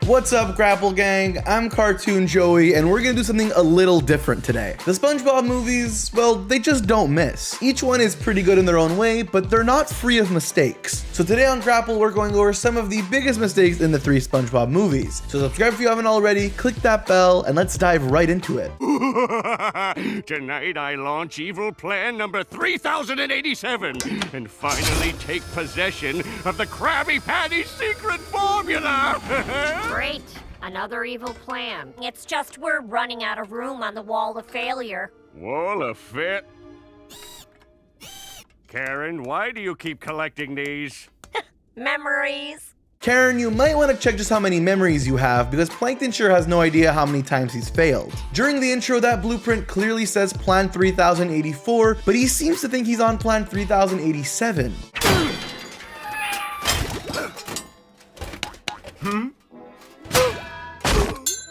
What's up, Grapple Gang? I'm Cartoon Joey, and we're gonna do something a little different today. The SpongeBob movies, well, they just don't miss. Each one is pretty good in their own way, but they're not free of mistakes. So today on Grapple, we're going over some of the biggest mistakes in the 3 SpongeBob movies. So subscribe if you haven't already, click that bell, and let's dive right into it. Tonight I launch evil plan number 3087 and finally take possession of the Krabby Patty secret formula. Great. Another evil plan. It's just we're running out of room on the wall of failure. Wall of fit. Karen, why do you keep collecting these? Memories. Karen, you might want to check just how many memories you have because Plankton sure has no idea how many times he's failed. During the intro, that blueprint clearly says Plan 3084, but he seems to think he's on Plan 3087.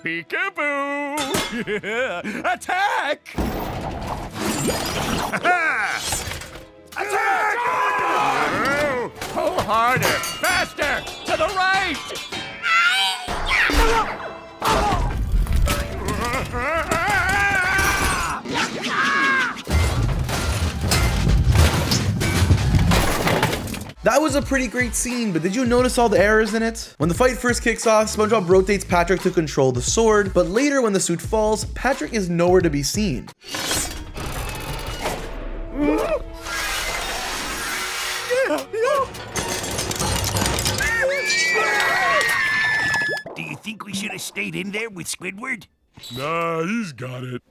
Peekaboo! Attack! Attack! No! Pull harder! Faster! To the right! That was a pretty great scene, but did you notice all the errors in it? When the fight first kicks off, SpongeBob rotates Patrick to control the sword, but later when the suit falls, Patrick is nowhere to be seen. Do you think we should have stayed in there with Squidward? Nah, he's got it.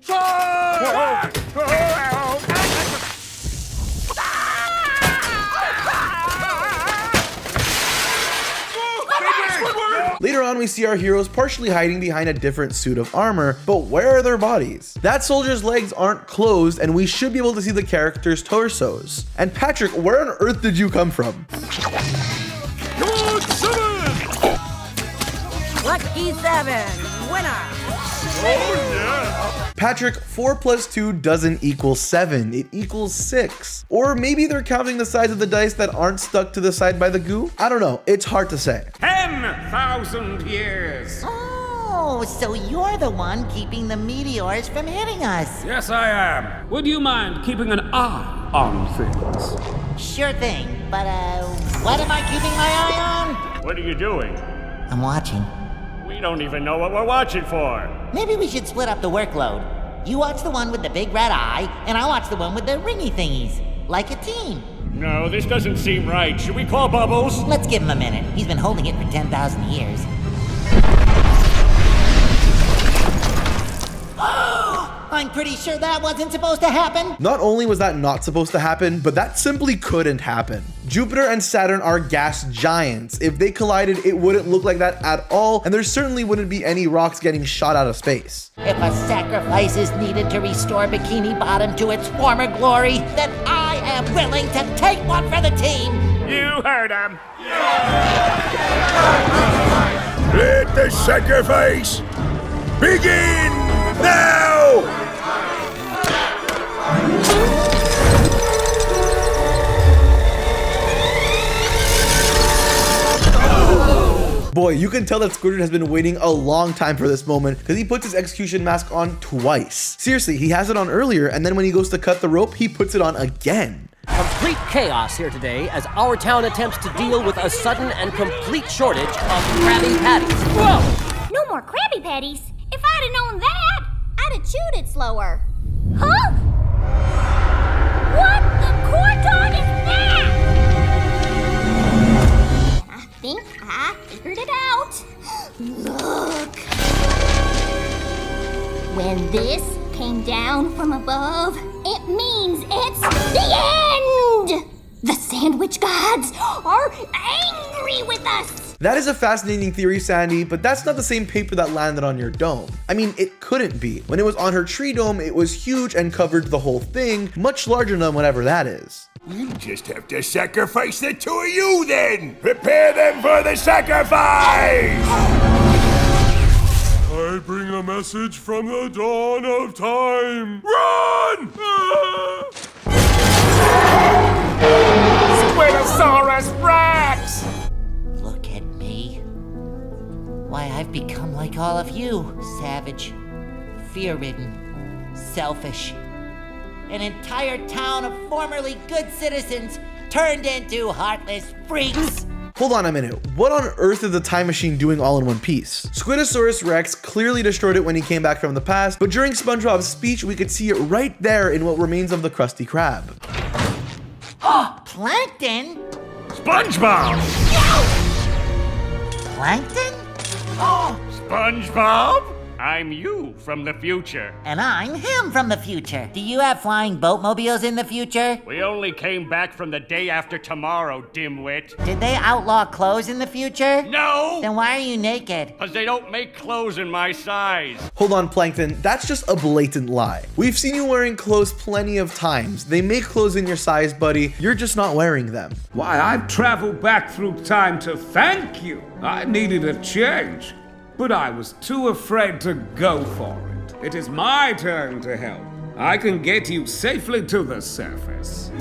Later on, we see our heroes partially hiding behind a different suit of armor, but where are their bodies? That soldier's legs aren't closed, and we should be able to see the characters' torsos. And Patrick, where on earth did you come from? Lucky 7, winner! Patrick, 4 plus 2 doesn't equal 7, it equals 6. Or maybe they're counting the sides of the dice that aren't stuck to the side by the goo? I don't know, it's hard to say. 10,000 years! Oh, so you're the one keeping the meteors from hitting us. Yes, I am. Would you mind keeping an eye on things? Sure thing, but what am I keeping my eye on? What are you doing? I'm watching. We don't even know what we're watching for. Maybe we should split up the workload. You watch the one with the big red eye, and I'll watch the one with the ringy thingies. Like a team. No, this doesn't seem right. Should we call Bubbles? Let's give him a minute. He's been holding it for 10,000 years. I'm pretty sure that wasn't supposed to happen. Not only was that not supposed to happen, but that simply couldn't happen. Jupiter and Saturn are gas giants. If they collided, it wouldn't look like that at all, and there certainly wouldn't be any rocks getting shot out of space. If a sacrifice is needed to restore Bikini Bottom to its former glory, then I am willing to take one for the team. You heard him. Let the sacrifice begin now! Boy, you can tell that Squidward has been waiting a long time for this moment because he puts his execution mask on twice. Seriously, he has it on earlier, and then when he goes to cut the rope, he puts it on again. Complete chaos here today as our town attempts to deal with a sudden and complete shortage of Krabby Patties. Whoa! No more Krabby Patties. If I'd have known that, I'd have chewed it slower. Huh? What the corn is that? I think I figured it out. Look. When this came down from above, it means it's the end! The sandwich gods are angry with us! That is a fascinating theory, Sandy, but that's not the same paper that landed on your dome. I mean, it couldn't be. When it was on her tree dome, it was huge and covered the whole thing, much larger than whatever that is. You just have to sacrifice the two of you then! Prepare them for the sacrifice! I bring a message from the dawn of time. Run! Squidtosaurus Rex! Look at me. Why why I've become like all of you. Savage, fear-ridden, selfish. An entire town of formerly good citizens turned into heartless freaks. Hold on a minute, what on earth is the time machine doing all in one piece? Squidosaurus Rex clearly destroyed it when he came back from the past, but during SpongeBob's speech, we could see it right there in what remains of the Krusty Krab. Plankton? SpongeBob! Plankton? SpongeBob? I'm you from the future. And I'm him from the future. Do you have flying boatmobiles in the future? We only came back from the day after tomorrow, dimwit. Did they outlaw clothes in the future? No! Then why are you naked? Because they don't make clothes in my size. Hold on, Plankton, that's just a blatant lie. We've seen you wearing clothes plenty of times. They make clothes in your size, buddy. You're just not wearing them. Why, I've traveled back through time to thank you. I needed a change, but I was too afraid to go for it. It is my turn to help. I can get you safely to the surface.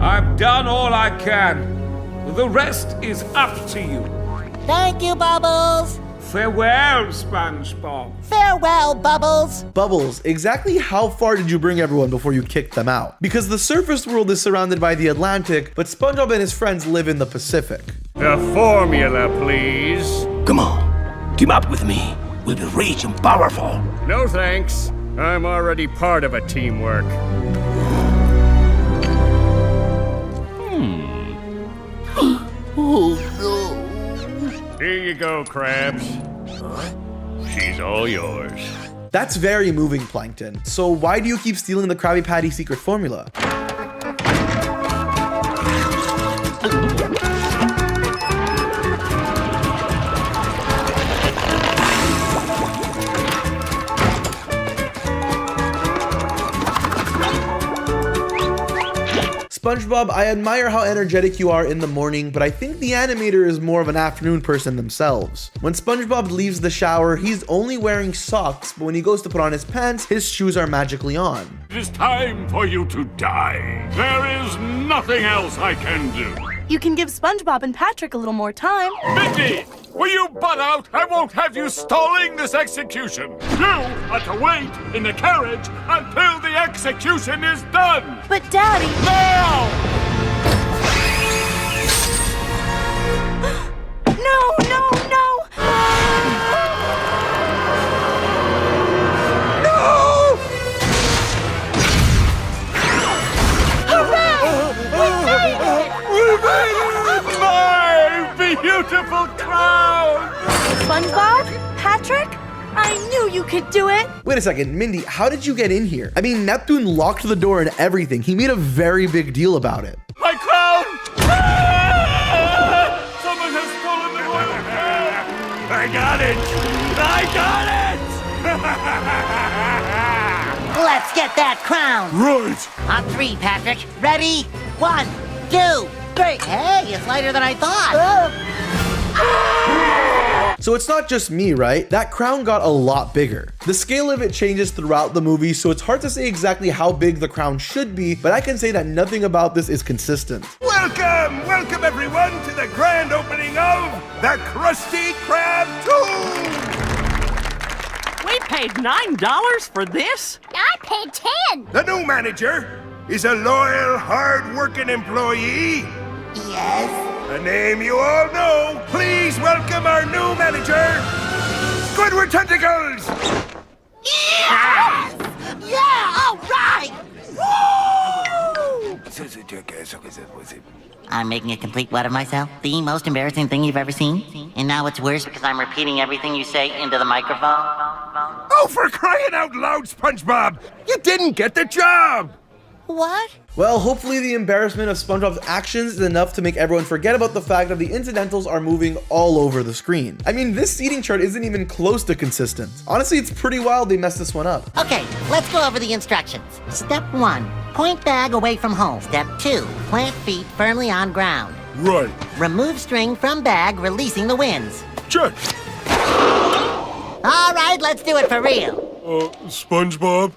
I've done all I can. The rest is up to you. Thank you, Bubbles. Farewell, SpongeBob. Farewell, Bubbles. Bubbles, exactly how far did you bring everyone before you kicked them out? Because the surface world is surrounded by the Atlantic, but SpongeBob and his friends live in the Pacific. The formula, please. Come on, team up with me. We'll be rich and powerful. No thanks. I'm already part of a teamwork. Oh no. Here you go, Krabs. She's all yours. That's very moving, Plankton. So why do you keep stealing the Krabby Patty secret formula? SpongeBob, I admire how energetic you are in the morning, but I think the animator is more of an afternoon person themselves. When SpongeBob leaves the shower, he's only wearing socks, but when he goes to put on his pants, his shoes are magically on. It is time for you to die. There is nothing else I can do. You can give SpongeBob and Patrick a little more time. Mickey, will you butt out? I won't have you stalling this execution. You are to wait in the carriage until the execution is done. But Daddy... Now! No, no, no! No! We made it! My beautiful crown! SpongeBob? Patrick? I knew you could do it! Wait a second, Mindy, how did you get in here? I mean, Neptune locked the door and everything. He made a very big deal about it. My crown! Ah! Someone has stolen the royal crown! I got it! I got it! Let's get that crown. Right! On 3, Patrick. Ready? 1, 2, 3. Hey, it's lighter than I thought. So it's not just me, right? That crown got a lot bigger. The scale of it changes throughout the movie, so it's hard to say exactly how big the crown should be, but I can say that nothing about this is consistent. Welcome, welcome everyone to the grand opening of the Krusty Krab Tomb! We paid $9 for this? I paid 10. The new manager is a loyal, hard-working employee. Yes. A name you all know. Please welcome our new manager, Squidward Tentacles! Yes! Yeah, all right! Woo! I'm making a complete what of myself? The most embarrassing thing you've ever seen? And now it's worse because I'm repeating everything you say into the microphone? Oh, for crying out loud, SpongeBob! You didn't get the job! What? Well, hopefully the embarrassment of SpongeBob's actions is enough to make everyone forget about the fact that the incidentals are moving all over the screen. I mean, this seating chart isn't even close to consistent. Honestly, it's pretty wild they messed this one up. Okay, let's go over the instructions. Step 1, point bag away from home. Step 2, plant feet firmly on ground. Right. Remove string from bag, releasing the winds. Check. All right, let's do it for real. SpongeBob?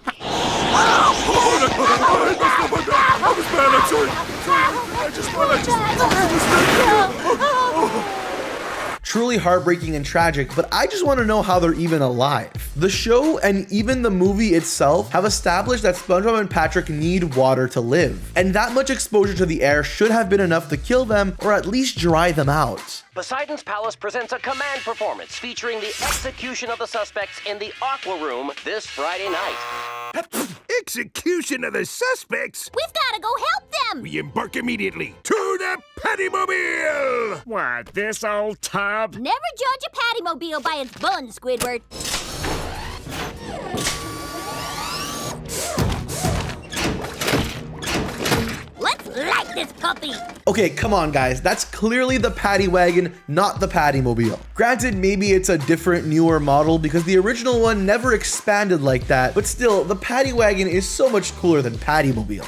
Truly heartbreaking and tragic, but I just want to know how they're even alive. The show and even the movie itself have established that SpongeBob and Patrick need water to live, and that much exposure to the air should have been enough to kill them or at least dry them out. Poseidon's Palace presents a command performance featuring the execution of the suspects in the Aqua Room this Friday night. Execution of the suspects? We've got to go help them. We embark immediately to the Pattymobile! What, this old tub? Never judge a Pattymobile by its bun, Squidward. Let's light this puppy. Okay, come on guys, that's clearly the Patty Wagon, not the Pattymobile. Granted, maybe it's a different, newer model because the original one never expanded like that, but still, the Patty Wagon is so much cooler than Pattymobile.